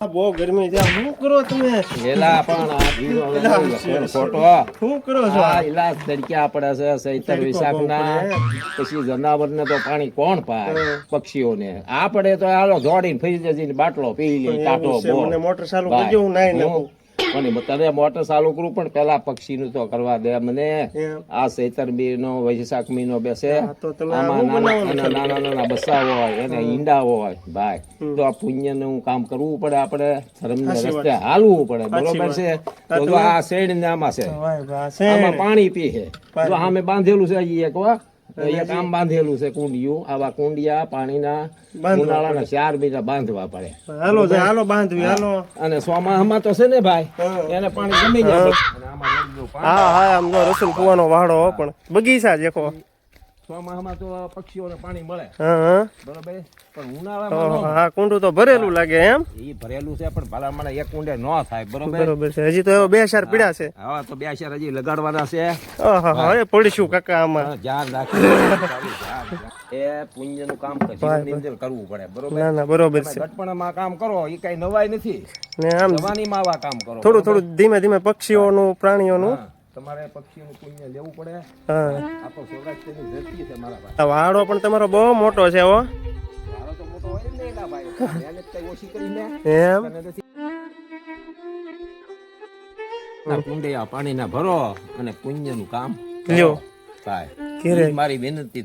બહુ ગરમી છે શું કરો તમે એલા પણ આ જીરો ફોટો શું કરો છો આ ઇલાજ તડક્યા પડે છે સૈતર વિશાખના પછી જનાવરને તો પાણી કોણ પાય પક્ષીઓને આ પડે તો હાલો દોડીને ફરી જઈને બાટલો પી લે ટાટો એવું છે, બો મને મોટર ચાલુ કરજો હું નાઈ નાખું પણ તને મોટર ચાલુ કરું પણ પેલા પક્ષીનું તો કરવા દે મને એમ. આ સૈતર મહિનો વૈશાખ મહિનો બેસે હા, તો તમે આમાં આવું નાના નાના બસ્સા હોય એને ઈંડા હોય ભાઈ તો આ પુણ્ય નું કામ કરવું પડે આપણે ધર્મ ને સાચી રસ્તે હાલવું પડે સાચી બરોબર વાત. છે હા, તો જો તમે- આ શેડ ને આમાં છે વાહ, વાહ, છે. આમાં પાણી પી છે પાણી. જો આમે બાંધેલું છે ઈ એક વા એક આમ બાંધેલું છે કુંડિયું આવા કુંડિયા પાણીના બાંધવા ઉનાળાના 4 મહિના બાંધવા પડે હાલો છે હાલો બાંધવી હાલો અને સોમાહામાં તો છે ને ભાઈ હા. એને પાણી ગમી જાય અને આમાં રેડલું પાણી. હા હા આમ તો રસુલ કુવાનો વાડો હો, પણ બગીચા દેખો ચોમાસામાં તો પક્ષીઓને પાણી મળે હા હા બરોબર પણ ઉનાળામાં ન મળે. હા કુંડું તો ભરેલું લાગે એમ ઈ ભરેલું છે પણ ભલામણ એક કુંડે ન થાય બરોબર બરોબર છે હજી તો એવો બે ચાર પીડા છે હવે તો બે શેર હજી લગાડવાના છે હા એ પડીશું કાકા આમાં ધ્યાન રાખી એ પુણ્ય નું કામ જીવનની અંદર કરવું પડે બરોબર ના ના બરોબર તમે છે ગટપણમાં કામ કરો એ કઈ નવાઈ નથી ને આમ જવાનીમાં આવા કામ કરો થોડું થોડું ધીમે ધીમે પક્ષીઓનું પ્રાણીઓનું હા, તમારે પક્ષીનું પુણ્ય લેવું પડે હા આ તો સૌરાષ્ટ્રની ધરતી છે મારા ભાઈ આ વાડો પણ તમારો બહુ મોટો છે હો મારો તો મોટો હોય ને એના ભાઈ મહેનત કઈ ઓછી કરીને એમ તને નથી આ કુંડિયા પાણીના ભરો અને પુણ્યનું કામ લ્યો થાય ઘેરે. ઈ મારી વિનંતી